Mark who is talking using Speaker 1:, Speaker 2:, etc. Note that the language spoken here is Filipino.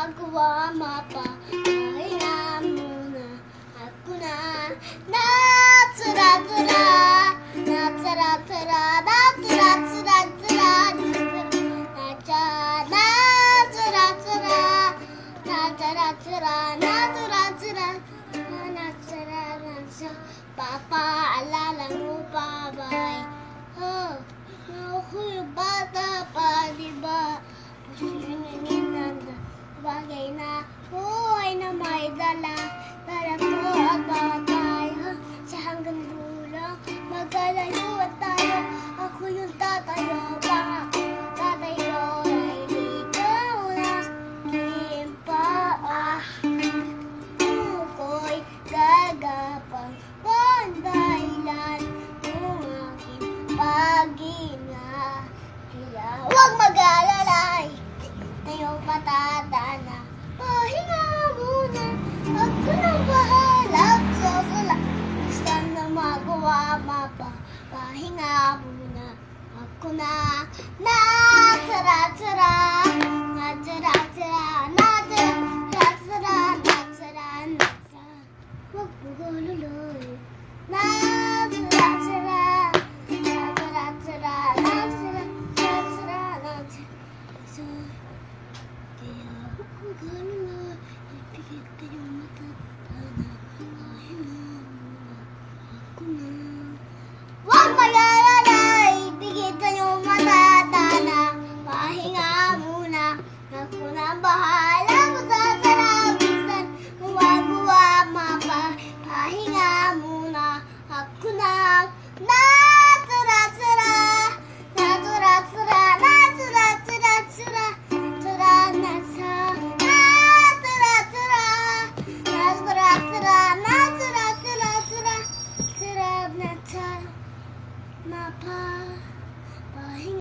Speaker 1: magawa, mapapahinga muna ako na. Natsura-tsura, natsura-tsura, natsura-tsura-tsura, natsura-tsura, natsura-tsura, natsura-tsura, natsura-tsura, papaalala mo pa ba'y ako'y bata pa, diba? Bagay na buhay na may dala, para ko at bagay sa hanggang dulo. Magkalayuan tayo, ako yung tatayo, pangako tatayo ay ikaw na kimpa. Ako'y gagapang pandahilan ng aking pag-ina. Kaya huwag mag-alalay, tayo patatana. Pahinga muna, ako nang bahala sa sala. Basta na magawa, pahinga muna ako na. Natsara-tsara, natsara-tsara, natsara-tsara, natsara-tsara. Huwag mag-alalay.